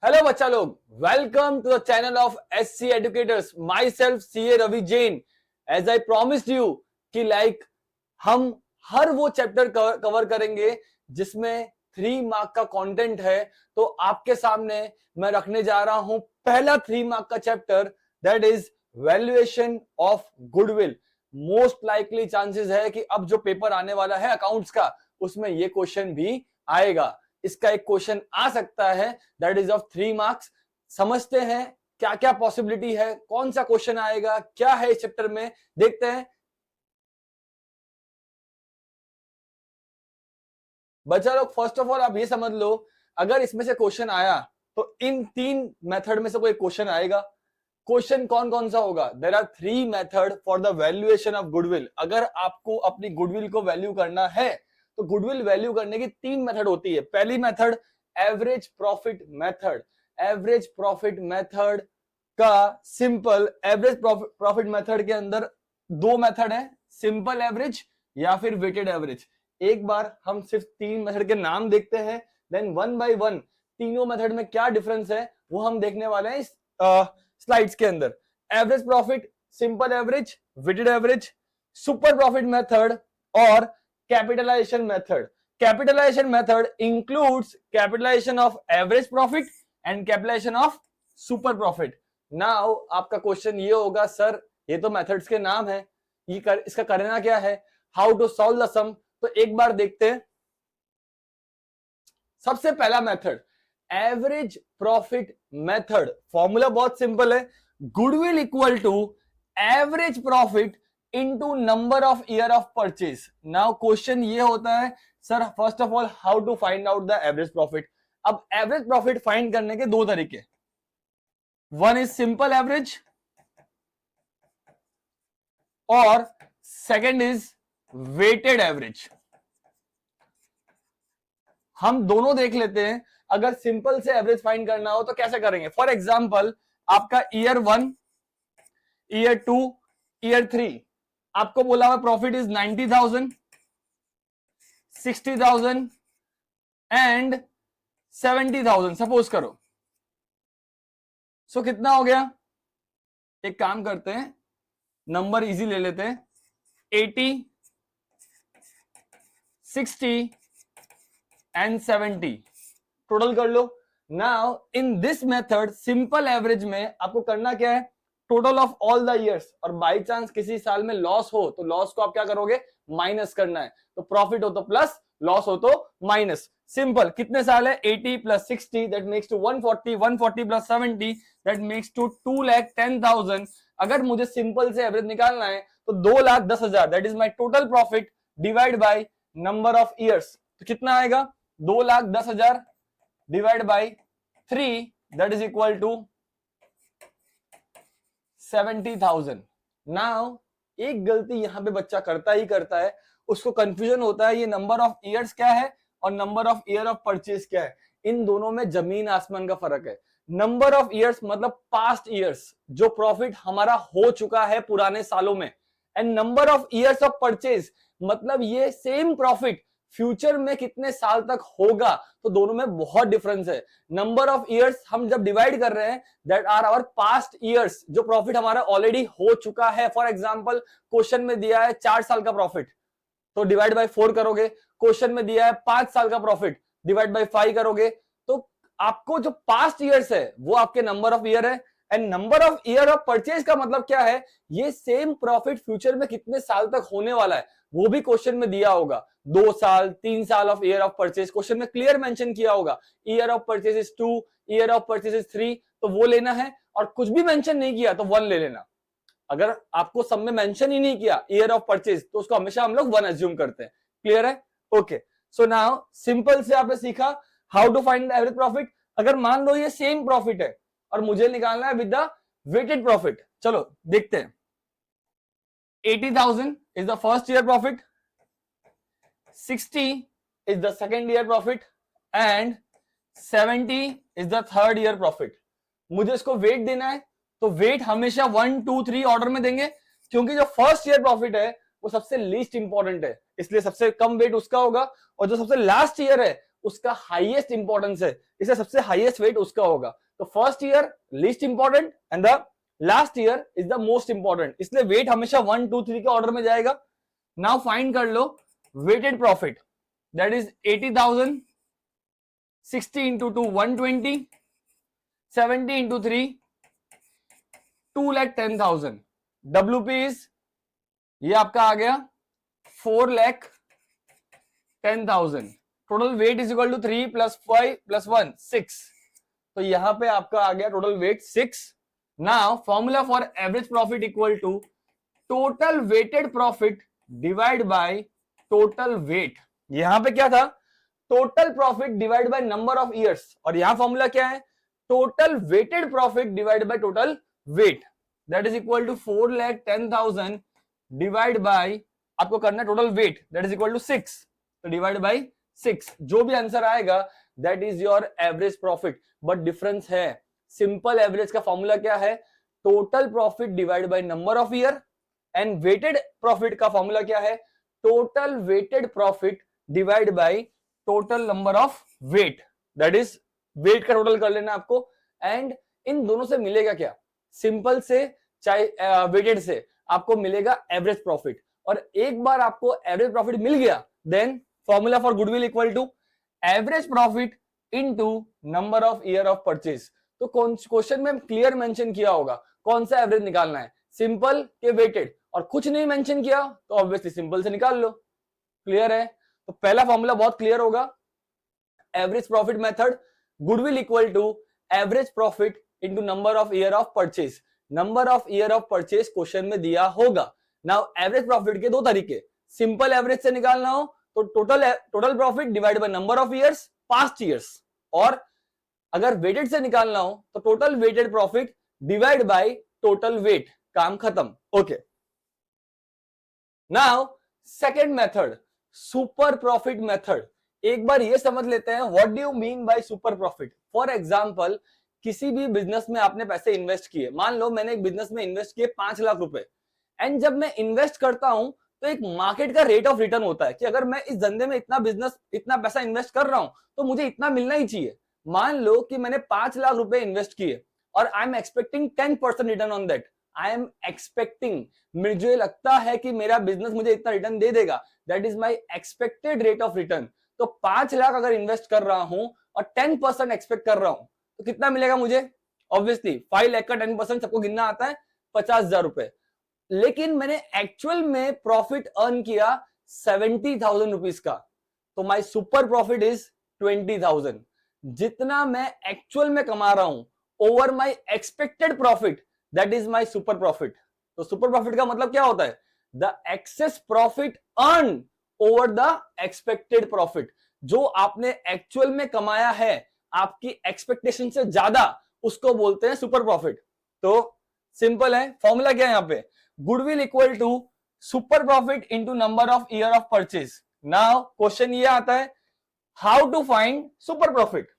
Hello बच्चा लोग, welcome to the channel of SC educators. Myself CA Ravi Jain. As I promised you कि हम हर वो चैप्टर कवर करेंगे जिसमें 3 मार्क का कंटेंट है। तो आपके सामने मैं रखने जा रहा हूं पहला 3 मार्क का chapter, that is valuation of goodwill. Most likely chances है कि अब जो पेपर आने वाला है अकाउंट्स का, उसमें ये क्वेश्चन भी आएगा। इसका एक क्वेश्चन आ सकता है दैट इज ऑफ 3 मार्क्स। समझते हैं क्या क्या पॉसिबिलिटी है, कौन सा क्वेश्चन आएगा, क्या है इस चैप्टर में, देखते हैं। बच्चा लोग, फर्स्ट ऑफ ऑल आप ये समझ लो, अगर इसमें से क्वेश्चन आया तो इन 3 मेथड में से कोई क्वेश्चन आएगा। क्वेश्चन कौन कौन सा होगा? There are 3 method for the valuation of goodwill. अगर आपको अपनी गुडविल को वैल्यू करना है तो गुडविल वैल्यू करने की 3 मेथड होती है। पहली method average profit method. Average profit method का सिंपल एवरेज प्रॉफिट मेथड के अंदर 2 मेथड है, सिंपल एवरेज या फिर वेटेड एवरेज। एक बार हम सिर्फ 3 मेथड के नाम देखते हैं, देन वन बाय वन तीनों मेथड में क्या डिफरेंस है वो हम देखने वाले हैं इस स्लाइड्स के अंदर। Average profit, simple average, weighted average, super profit method और capitalisation method. Capitalisation method includes capitalisation of average profit and capitalisation of super profit. Now आपका क्वेश्चन ये होगा, सर ये तो मेथड्स के नाम है, इसका करना क्या है, how to solve the sum. तो एक बार देखते हैं। सबसे पहला method average profit method. Formula बहुत सिंपल है, goodwill equal to average profit into number of year of purchase. Now question ये होता है, sir first of all how to find out the average profit. अब एवरेज प्रॉफिट फाइंड करने के 2 तरीके, one is simple average और second is weighted average. हम दोनों देख लेते हैं। अगर सिंपल से एवरेज फाइंड करना हो तो कैसे करेंगे? फॉर एग्जांपल आपका ईयर 1, ईयर 2, ईयर 3, आपको बोला हुआ प्रॉफिट इज 90,000, 60,000 एंड 70,000 सपोज करो। सो कितना हो गया? एक काम करते हैं, नंबर इजी ले लेते हैं, 80, 60 एंड 70 टोटल कर लो। Now in this method simple average में आपको करना क्या है, total of all the years, और बाई चांस किसी साल में लॉस हो तो लॉस को आप क्या करोगे, माइनस करना है। तो प्रॉफिट हो तो प्लस, लॉस हो तो माइनस। सिंपल, कितने साल है, 80 plus 60 that makes to 140, 140 plus 70 that makes to 2,10,000। अगर मुझे सिंपल से एवरेज निकालना है तो 2,10,000 that is my total profit divide by number of years. तो कितना आएगा, 2,10,000 divide by 3 that is equal to 70,000। Now एक गलती यहां पे बच्चा करता ही करता है, उसको कंफ्यूजन होता है ये नंबर ऑफ इयर्स क्या है और number of year of purchase क्या है। इन दोनों में जमीन आसमान का फर्क है। नंबर ऑफ इयर्स मतलब पास्ट इयर्स, जो प्रॉफिट हमारा हो चुका है पुराने सालों में, and number of years of purchase मतलब ये सेम प्रॉफिट फ्यूचर में कितने साल तक होगा। तो दोनों में बहुत डिफरेंस है। नंबर ऑफ इयर्स हम जब डिवाइड कर रहे हैं, that are our past years, जो प्रॉफिट हमारा ऑलरेडी हो चुका है। फॉर एग्जांपल क्वेश्चन में दिया है 4 साल का प्रॉफिट, तो डिवाइड बाय 4 करोगे। क्वेश्चन में दिया है 5 साल का प्रॉफिट, डिवाइड बाय 5 करोगे। तो आपको जो पास्ट इयर्स है वो आपके नंबर ऑफ ईयर है, and number of year of purchase का मतलब क्या है, ये सेम प्रॉफिट फ्यूचर में कितने साल तक होने वाला है वो भी क्वेश्चन में दिया होगा। 2 साल, 3 साल of year of purchase question में क्लियर मेंशन किया होगा। Year of purchase is 2, year of purchase is 3, तो वो लेना है। और कुछ भी मेंशन नहीं किया तो 1 ले लेना। अगर आपको सब में मेंशन ही नहीं किया ईयर ऑफ परचेज तो उसको हमेशा हम लोग 1 अज्यूम करते हैं। क्लियर है? ओके, सो नाउ सिंपल से आपने सीखा how to find the average profit. अगर मान लो ये सेम प्रॉफिट है और मुझे निकालना है विद द वेटेड प्रॉफिट, चलो देखते हैं। 80,000 is the first year profit, 60 is the second year profit and 70 is the third year profit. मुझे इसको वेट देना है तो वेट हमेशा 1, 2, 3 ऑर्डर में देंगे, क्योंकि जो फर्स्ट ईयर प्रॉफिट है वो सबसे लीस्ट इंपॉर्टेंट है, इसलिए सबसे कम वेट उसका होगा, और जो सबसे लास्ट ईयर है उसका हाईएस्ट इंपॉर्टेंस है, इससे सबसे हाईएस्ट वेट उसका होगा। तो first year least important and the last year is the most important, इसलिए वेट हमेशा 1 2 3 के ऑर्डर में जाएगा। नाउ फाइंड कर लो weighted profit, that is 80,000, 60 into 2 120, 70 into 3 2,10,000। WP is, ये आपका आ गया 4,10,000। Total weight is equal to 3 + 5 + 1 6, तो यहां पे आपका आ गया total weight 6। Now formula for average profit equal to total weighted profit divide by total weight. यहां पे क्या था, total profit divide by number of years, और यहां फॉर्मूला क्या है, total weighted profit divide by total weight, that is equal to 4,10,000 divide by, आपको करना है total weight, that is equal to 6, तो डिवाइड बाय 6, जो भी आंसर आएगा that is your average profit. But difference है, सिंपल एवरेज का formula क्या है, total profit divide by number of year, and weighted profit का फॉर्मूला क्या है, total weighted profit divide by total number of weight, that is weight का total कर लेना आपको। एंड इन दोनों से मिलेगा क्या, सिंपल से चाहे वेटेड से आपको मिलेगा एवरेज प्रॉफिट, और एक बार आपको एवरेज प्रॉफिट मिल गया then formula for goodwill equal to average profit into number of year of purchase. तो क्वेश्चन में क्लियर मेंशन किया होगा कौन सा एवरेज निकालना है, सिंपल के वेटेड, और कुछ नहीं मेंशन किया तो ऑब्वियसली सिंपल से निकाल लो। क्लियर है, तो पहला फॉर्मूला बहुत क्लियर होगा, average profit method, goodwill equal to average profit into number of year of purchase. Number of year of purchase question में दिया होगा। नाउ एवरेज प्रॉफिट के दो तरीके, सिंपल एवरेज से निकालना हो तो total profit divide by number of years past years, और अगर वेटेड से निकालना हो तो total weighted profit divide by total weight, काम खत्म। Okay, now second method, super profit method. एक बार ये समझ लेते हैं what do you mean by super profit. For example, किसी भी बिजनेस में आपने पैसे इन्वेस्ट किए, मान लो मैंने एक बिजनेस में इन्वेस्ट किए 5 लाख रुपए, एंड जब मैं इन्वेस्ट करता हूं तो एक मार्केट का रेट ऑफ रिटर्न होता है कि अगर मैं इस धंधे में इतना पैसा इन्वेस्ट कर रहा हूं तो मुझे इतना मिलना ही चाहिए। मान लो कि मैंने 5 लाख रुपए इन्वेस्ट किए और I am expecting 10% return on that, I am expecting, मुझे लगता है कि मेरा बिजनेस मुझे इतना रिटर्न दे देगा, that is my expected rate of return. तो 5 लाख अगर इन्वेस्ट कर रहा हूं और 10% एक्सपेक्ट कर रहा हूं तो कितना मिलेगा मुझे, ऑब्वियसली 5 लाख का 10% सबको गिनना आता है 50,000 रुपए, लेकिन मैंने एक्चुअल में प्रॉफिट अर्न किया 70,000 रुपीज का, तो माई सुपर प्रॉफिट इज 20,000। जितना मैं एक्चुअल में कमा रहा हूं over my expected profit, that is my super profit. तो सुपर प्रॉफिट का मतलब क्या होता है, the access profit earn over the expected profit, जो आपने एक्चुअल में कमाया है आपकी एक्सपेक्टेशन से ज्यादा, उसको बोलते हैं सुपर प्रॉफिट। तो सिंपल है, फॉर्मूला क्या है यहां पे, goodwill equal to super profit into number of year of purchase. Now question ये आता है how to find super profit.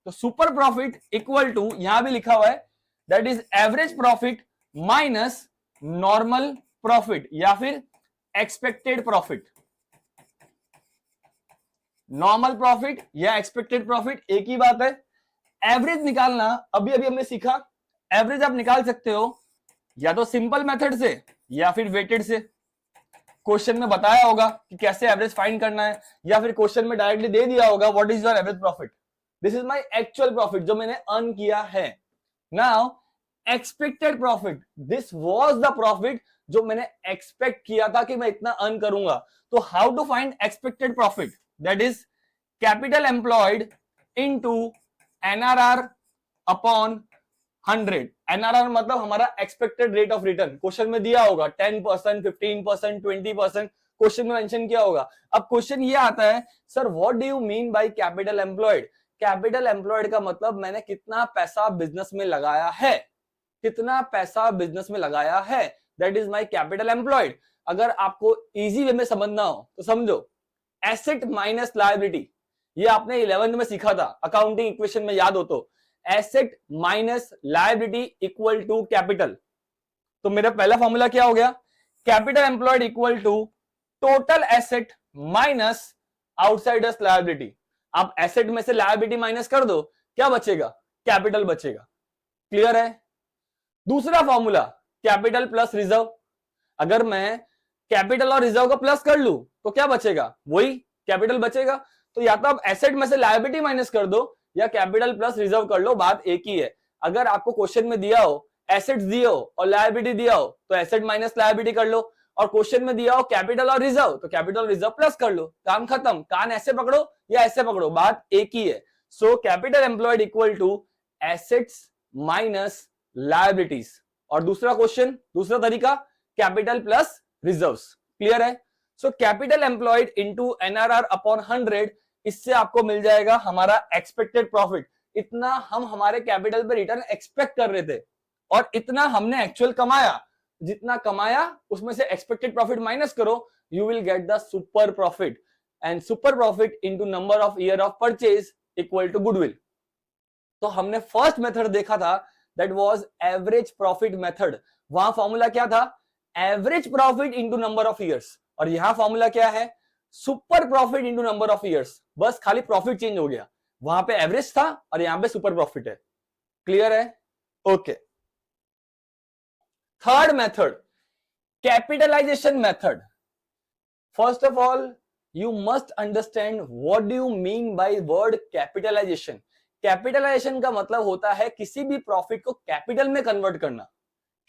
तो सुपर प्रॉफिट इक्वल टू, यहां भी लिखा हुआ है, that is average profit minus normal profit या फिर एक्सपेक्टेड प्रॉफिट। नॉर्मल प्रॉफिट या एक्सपेक्टेड प्रॉफिट एक ही बात है। एवरेज निकालना अभी हमने सीखा, एवरेज आप निकाल सकते हो या तो सिंपल मेथड से या फिर वेटेड से। क्वेश्चन में बताया होगा कि कैसे एवरेज फाइंड करना है, या फिर क्वेश्चन में डायरेक्टली दे दिया होगा what is your average profit, this is my actual profit जो मैंने अर्न किया है। Now expected profit, this was the profit जो मैंने एक्सपेक्ट किया था कि मैं इतना अर्न करूंगा। तो how to find expected profit, that is capital employed into NRR upon 100। NRR मतलब हमारा expected rate of return, question में दिया होगा 10%, 15%, 20%, क्वेश्चन में मेंशन किया होगा। अब क्वेश्चन ये आता है, sir what do you mean by capital employed. Capital employed का मतलब मैंने कितना पैसा बिजनेस में लगाया है, कितना पैसा बिजनेस में लगाया है, that is my capital employed. अगर आपको इजी वे में समझना हो तो समझो, एसेट माइनस लायबिलिटी, ये आपने 11th में सीखा था अकाउंटिंग इक्वेशन में, याद हो तो, asset minus liability equal to capital. तो मेरा पहला फॉर्मूला क्या हो गया, capital employed equal to total asset minus outsiders liability. आप एसेट में से लायबिलिटी माइनस कर दो, क्या बचेगा? कैपिटल बचेगा। क्लियर है? दूसरा फॉर्मूला कैपिटल प्लस रिजर्व। अगर मैं कैपिटल और रिजर्व का प्लस कर लूं तो क्या बचेगा? वही कैपिटल बचेगा। तो या तो आप एसेट में से लायबिलिटी माइनस कर दो या कैपिटल प्लस रिजर्व कर लो, बात एक ही है। अगर आपको क्वेश्चन में दिया हो एसेट्स दिए हो और लायबिलिटी दिया हो तो एसेट माइनस लायबिलिटी कर लो, और क्वेश्चन में दिया हो कैपिटल और रिजर्व तो कैपिटल रिजर्व प्लस कर लो, काम खत्म। कान ऐसे पकड़ो या ऐसे पकड़ो, बात एक ही है। So capital employed equal to assets minus liabilities. और दूसरा क्वेश्चन, दूसरा तरीका कैपिटल प्लस रिजर्व्स। क्लियर है? So capital employed into NRR upon 100, इससे आपको मिल जाएगा हमारा एक्सपेक्टेड प्रॉफिट। इतना हम हमारे कैपिटल पे रिटर्न एक्सपेक्ट कर रहे थे और इतना हमने एक्चुअल कमाया। जितना कमाया उसमें से एक्सपेक्टेड प्रॉफिट माइनस करो, you will get the super profit, and super profit into number of year of purchase equal to goodwill. तो हमने फर्स्ट मेथड देखा था, that was average profit method. वहां फॉर्मूला क्या था? Average profit into number of years. और यहां formula क्या है? Super profit into number of years. बस खाली प्रॉफिट चेंज हो गया, वहां पे एवरेज था और यहां पे सुपर प्रॉफिट है। क्लियर है? Okay. Third method capitalisation method. First of all you must understand what do you mean by word capitalization. Capitalization का मतलब होता है किसी भी प्रॉफिट को कैपिटल में कन्वर्ट करना,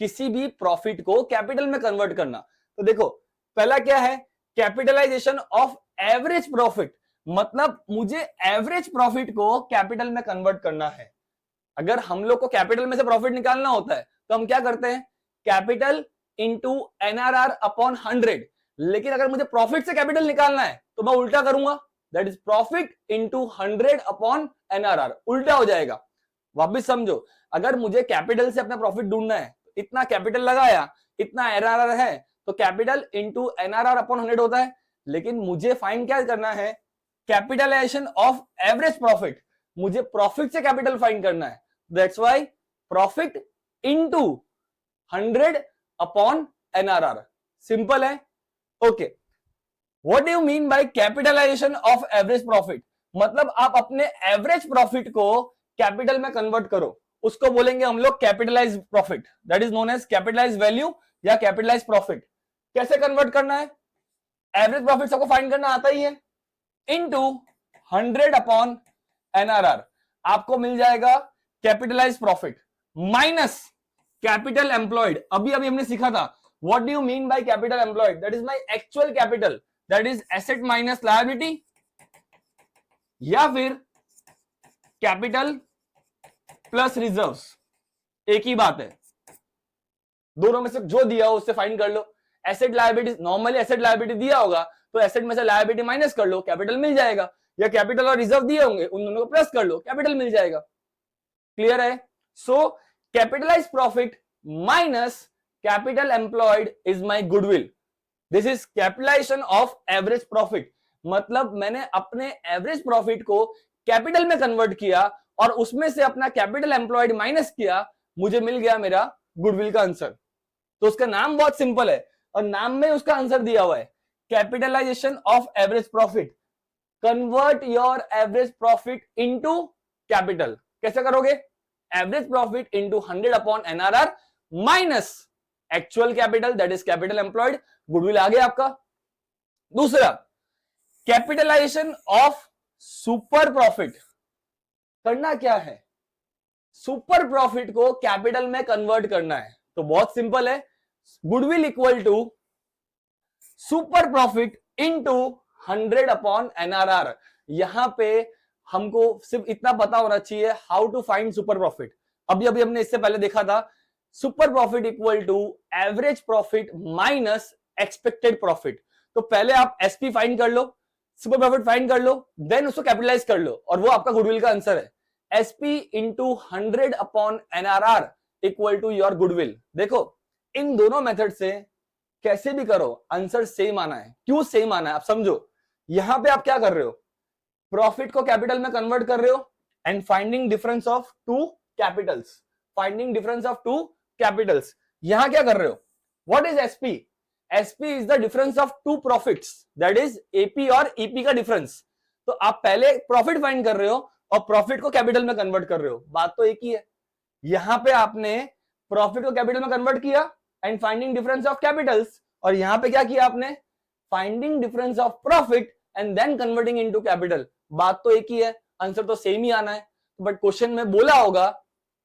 किसी भी प्रॉफिट को कैपिटल में कन्वर्ट करना। तो देखो पहला क्या है? कैपिटलाइजेशन ऑफ एवरेज प्रॉफिट, मतलब मुझे एवरेज प्रॉफिट को कैपिटल में कन्वर्ट करना है। अगर हम लोग को कैपिटल में से प्रॉफिट निकालना होता है तो हम क्या करते हैं? Capital into NRR upon 100। लेकिन अगर मुझे प्रॉफिट से कैपिटल निकालना है तो मैं उल्टा करूंगा, that is profit into 100 upon NRR. उल्टा हो जाएगा। वापिस समझो, अगर मुझे कैपिटल से अपना प्रॉफिट ढूंढना है, इतना कैपिटल लगाया, इतना एनआरआर है, तो कैपिटल इंटू एनआरआर अपॉन 100 होता है। लेकिन मुझे फाइंड क्या करना है? Capitalisation of average profit. मुझे प्रॉफिट से कैपिटल फाइंड करना है, that's why profit into 100 upon NRR. Simple है। Okay, what do you mean by capitalisation of average profit? मतलब आप अपने एवरेज प्रॉफिट को कैपिटल में कन्वर्ट करो, उसको बोलेंगे हम लोग capitalise profit, that is known as capitalise value या कैपिटलाइज प्रॉफिट। कैसे कन्वर्ट करना है? एवरेज प्रॉफिट सबको फाइंड करना आता ही है, इनटू 100 अपॉन एनआरआर। आपको मिल जाएगा capitalize profit minus capital employed. अभी अभी हमने सीखा था what do you mean by capital employed? That is my actual capital, that is asset minus liability, या फिर कैपिटल प्लस रिजर्व्स। एक ही बात है, दोनों में से जो दिया हो उससे फाइंड कर लो। Asset liability, normally asset liability दिया होगा तो एसेट में से लायबिलिटी माइनस कर लो, कैपिटल मिल जाएगा। या कैपिटल और रिजर्व दिए होंगे, उन दोनों को प्लस कर लो, कैपिटल मिल जाएगा। क्लियर है? So capitalise profit minus capital employed is my goodwill. This is capitalization of average profit. मतलब मैंने अपने एवरेज प्रॉफिट को कैपिटल में कन्वर्ट किया और उसमें से अपना कैपिटल एम्प्लॉयड माइनस किया, मुझे मिल गया मेरा गुडविल का आंसर। तो उसका नाम बहुत सिंपल है और नाम में उसका आंसर दिया हुआ है, capitalisation of average profit. Convert your average profit into capital. कैसे करोगे? Average profit into 100 upon NRR minus actual capital, that is capital employed, goodwill आ गया आपका। दूसरा कैपिटलाइजेशन ऑफ सुपर प्रॉफिट। करना क्या है? सुपर प्रॉफिट को कैपिटल में कन्वर्ट करना है। तो बहुत सिंपल है, goodwill equal to super profit into 100 upon NRR. यहां पे हमको सिर्फ इतना पता होना चाहिए how to find super profit. अभी अभी हमने इससे पहले देखा था super profit equal to average profit minus expected profit. तो पहले आप एसपी फाइंड कर लो, सुपर प्रॉफिट फाइंड कर लो, देन उसको कैपिटलाइज कर लो और वो आपका गुडविल का आंसर है। SP into 100 upon NRR equal to your goodwill. देखो इन दोनों मेथड से कैसे भी करो आंसर सेम आना है। क्यों सेम आना है आप समझो। यहां पे आप क्या कर रहे हो? प्रॉफिट को कैपिटल में कन्वर्ट कर रहे हो and finding difference of two capitals, finding difference of two capitals. यहां क्या कर रहे हो? What is SP? SP is the difference of two profits, that is AP और ईपी का डिफरेंस। तो आप पहले प्रॉफिट फाइंड कर रहे हो और प्रॉफिट को कैपिटल में कन्वर्ट कर रहे हो, बात तो एक ही है। यहां पे आपने प्रॉफिट को कैपिटल में कन्वर्ट किया and finding difference of capitals, और यहां पे क्या किया आपने, finding difference of profit and then converting into capital. बात तो एक ही है, आंसर तो सेम ही आना है। बट क्वेश्चन में बोला होगा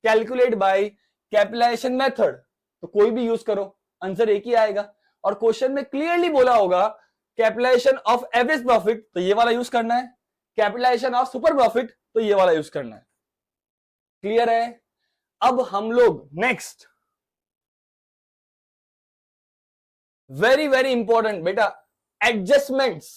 कैलकुलेट बाय कैपिटलाइजेशन मेथड, तो कोई भी यूज करो, आंसर एक ही आएगा। और क्वेश्चन में क्लियरली बोला होगा कैपिटलाइजेशन ऑफ एवरेज प्रॉफिट, तो ये वाला यूज करना है। कैपिटलाइजेशन ऑफ सुपर प्रॉफिट, तो ये वाला यूज करना है। क्लियर है? अब हम लोग नेक्स्ट, वेरी वेरी इंपॉर्टेंट बेटा, एडजस्टमेंट्स।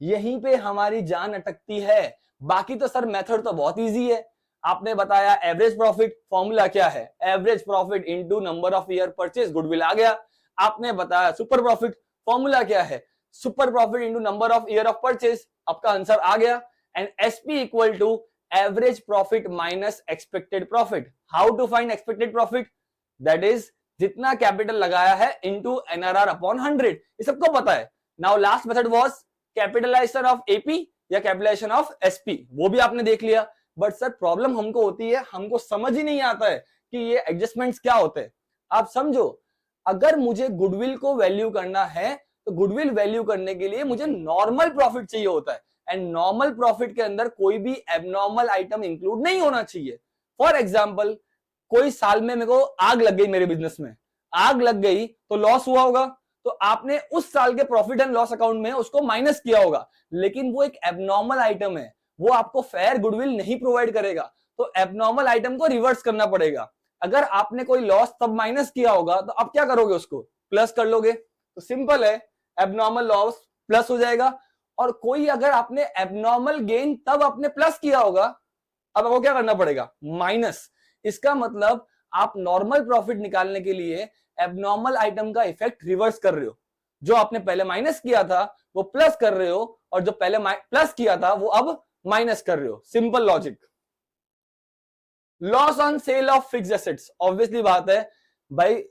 यहीं पे हमारी जान अटकती है। बाकी तो सर मेथड तो बहुत इजी है। आपने बताया एवरेज प्रॉफिट, फॉर्मूला क्या है, average profit into number of year purchase, goodwill आ गया। आपने बताया सुपर प्रॉफिट, फॉर्मूला क्या है, super profit into number of year of purchase, आपका आंसर आ गया। And SP equal to average profit minus expected profit. How to find expected profit, that is जितना कैपिटल लगाया है इनटू एनआरआर अपॉन 100, ये सबको पता है। Now last method was capitalization of AP या कैपिटलाइजेशन ऑफ एसपी, वो भी आपने देख लिया। बट सर प्रॉब्लम हमको होती है, हमको समझ ही नहीं आता है कि ये एडजस्टमेंट्स क्या होते हैं। आप समझो, अगर मुझे गुडविल को वैल्यू करना है तो गुडविल वैल्यू करने के लिए मुझे नॉर्मल प्रॉफिट चाहिए होता है, एंड नॉर्मल प्रॉफिट के अंदर कोई भी एबनॉर्मल आइटम इंक्लूड नहीं होना चाहिए। फॉर एग्जाम्पल, कोई साल में मेरे को आग लग गई, मेरे बिजनेस में आग लग गई तो लॉस हुआ होगा, तो आपने उस साल के प्रॉफिट एंड लॉस अकाउंट में उसको माइनस किया होगा, लेकिन वो एक एबनॉर्मल आइटम है, वो आपको फेयर गुडविल नहीं प्रोवाइड करेगा, तो एबनॉर्मल आइटम को रिवर्स करना पड़ेगा। अगर आपने कोई लॉस तब माइनस किया होगा तो आप क्या करोगे, उसको प्लस कर लोगे। तो सिंपल है, एबनॉर्मल लॉस प्लस हो जाएगा। और कोई अगर आपने एबनॉर्मल गेन तब आपने प्लस किया होगा, अब आपको क्या करना पड़ेगा, माइनस। इसका मतलब आप नॉर्मल प्रॉफिट निकालने के लिए एबनॉर्मल आइटम का इफेक्ट रिवर्स कर रहे हो। जो आपने पहले माइनस किया था वो प्लस कर रहे हो, और जो पहले प्लस किया था वो अब माइनस कर रहे हो। Simple logic. Loss on sale of fix assets, obviously बात है भाई,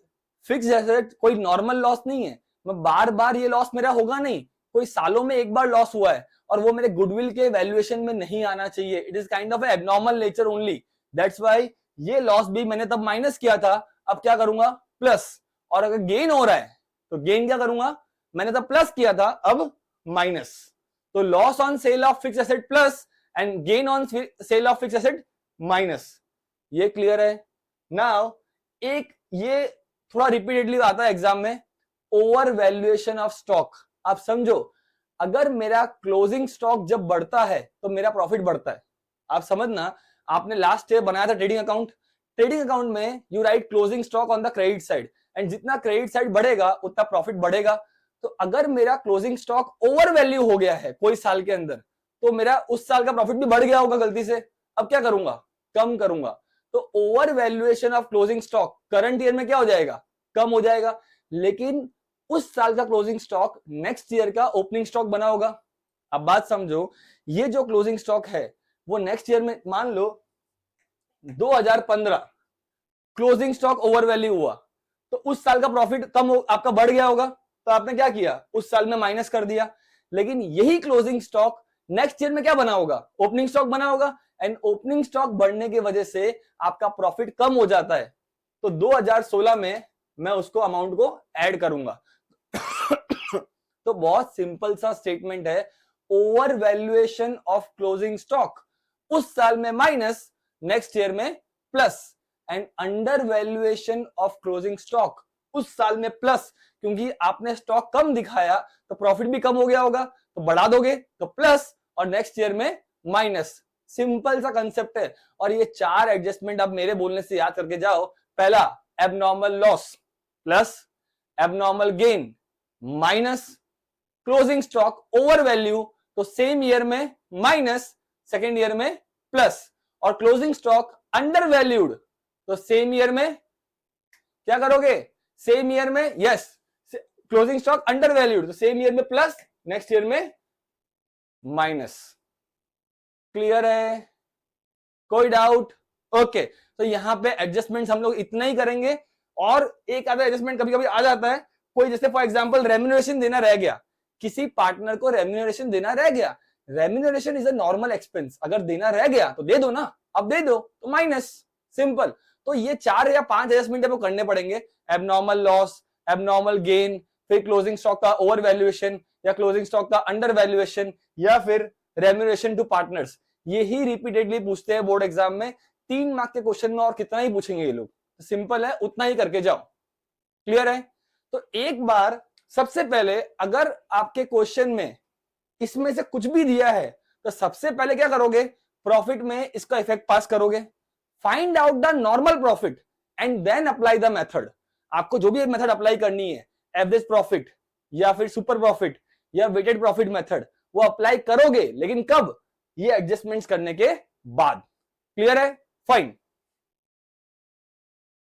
फिक्स एसेट कोई नॉर्मल लॉस नहीं है। मैं बार बार ये लॉस मेरा होगा नहीं, कोई सालों में एक बार लॉस हुआ है और वो मेरे गुडविल के वैल्यूएशन में नहीं आना चाहिए। It is kind of abnormal nature only, that's why ये लॉस भी मैंने तब माइनस किया था, अब क्या करूंगा, प्लस। और अगर गेन हो रहा है तो गेन क्या करूंगा, मैंने तब प्लस किया था, अब माइनस। तो loss on sale of fix asset plus and gain on sale of fix asset minus. ये क्लियर है? नाउ एक ये थोड़ा रिपीटेडली आता है एग्जाम में, ओवर वैल्यूएशन ऑफ स्टॉक। आप समझो, अगर मेरा क्लोजिंग स्टॉक जब बढ़ता है तो मेरा प्रॉफिट बढ़ता है। आप समझना, आपने लास्ट ईयर बनाया था ट्रेडिंग अकाउंट, ट्रेडिंग अकाउंट में you right closing stock on the credit side, and जितना क्रेडिट साइड बढ़ेगा उतना प्रॉफिट बढ़ेगा। तो अगर मेरा क्लोजिंग स्टॉक ओवर वैल्यू हो गया है कोई साल के अंदर, तो मेरा उस साल का प्रॉफिट भी बढ़ गया होगा गलती से, अब क्या करूंगा, कम करूंगा। तो over valuation of closing stock current year में क्या हो जाएगा, कम हो जाएगा, लेकिन उस साल का क्लोजिंग स्टॉक नेक्स्ट ईयर का ओपनिंग स्टॉक बना होगा। अब बात समझो, ये जो क्लोजिंग स्टॉक है वो नेक्स्ट ईयर में, मान लो 2015 क्लोजिंग स्टॉक ओवर वैल्यू हुआ, तो उस साल का प्रॉफिट कम आपका बढ़ गया होगा, तो आपने क्या किया, उस साल में माइनस कर दिया। लेकिन यही क्लोजिंग स्टॉक नेक्स्ट ईयर में क्या बना होगा, ओपनिंग स्टॉक बना होगा, एंड ओपनिंग स्टॉक बढ़ने की वजह से आपका प्रॉफिट कम हो जाता है। तो 2016 में मैं उसको अमाउंट को ऐड करूंगा। तो बहुत सिंपल सा स्टेटमेंट है, over valuation of closing stock उस साल में माइनस, नेक्स्ट ईयर में plus, and under valuation of closing stock उस साल में प्लस, क्योंकि आपने स्टॉक कम दिखाया तो प्रॉफिट भी कम हो गया होगा, तो बढ़ा दोगे तो प्लस, और नेक्स्ट ईयर में माइनस। सिंपल सा कंसेप्ट है। और ये 4 एडजस्टमेंट आप मेरे बोलने से याद करके जाओ। पहला, abnormal loss plus, abnormal gain minus, closing stock over value तो सेम ईयर में माइनस, सेकेंड ईयर में प्लस, और क्लोजिंग स्टॉक अंडर वैल्यूड तो सेम ईयर में क्या करोगे, सेम ईयर में yes, closing stock under valued तो सेम ईयर में प्लस, नेक्स्ट ईयर में माइनस। क्लियर है? कोई डाउट? ओके, तो यहां पे एडजस्टमेंट्स हम लोग इतना ही करेंगे। और एक आधा एडजस्टमेंट कभी कभी आ जाता है, कोई जैसे फॉर एग्जांपल रेम्यूनरेशन देना रह गया, किसी पार्टनर को रेम्यूनरेशन देना रह गया, remuneration is a normal expense, अगर देना रह गया तो दे दो ना, अब दे दो तो माइनस, सिंपल। तो ये 4 या 5 एडजस्टमेंट आपको करने पड़ेंगे, एबनॉर्मल लॉस, एबनॉर्मल गेन, फिर क्लोजिंग स्टॉक का ओवर वैल्यूएशन या क्लोजिंग स्टॉक का अंडर वैल्यूएशन, या फिर रेम्यूनरेशन टू पार्टनर्स। ये ही रिपीटेडली पूछते हैं बोर्ड एग्जाम में, 3 मार्क के क्वेश्चन में और कितना ही पूछेंगे ये लोग, सिंपल है, उतना ही करके जाओ। क्लियर है? तो एक बार सबसे पहले अगर आपके क्वेश्चन में इसमें से कुछ भी दिया है तो सबसे पहले क्या करोगे, प्रॉफिट में इसका इफेक्ट पास करोगे, find out the normal profit and then apply the method. आपको जो भी मेथड अप्लाई करनी है, एवरेज प्रॉफिट या फिर सुपर प्रॉफिट या वेटेड प्रॉफिट मेथड, वो अप्लाई करोगे, लेकिन कब, ये एडजस्टमेंट्स करने के बाद। क्लियर है? फाइन।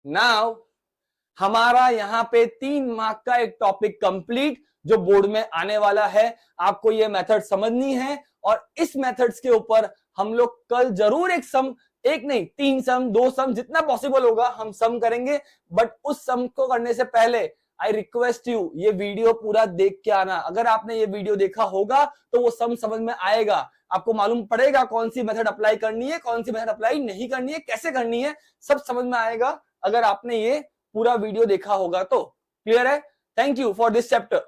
नाउ हमारा यहां पे 3 मार्क का एक टॉपिक कंप्लीट जो बोर्ड में आने वाला है। आपको ये मेथड समझनी है और इस मेथड्स के ऊपर हम लोग कल जरूर एक सम, एक नहीं 3 सम, 2 सम, जितना पॉसिबल होगा हम सम करेंगे। बट उस सम को करने से पहले आई रिक्वेस्ट यू, ये वीडियो पूरा देख के आना। अगर आपने ये वीडियो देखा होगा तो वो सम समझ में आएगा, आपको मालूम पड़ेगा कौन सी मेथड अप्लाई करनी है, कौन सी मेथड अप्लाई नहीं करनी है, कैसे करनी है, सब समझ में आएगा अगर आपने ये पूरा वीडियो देखा होगा तो। क्लियर है? Thank you for this chapter.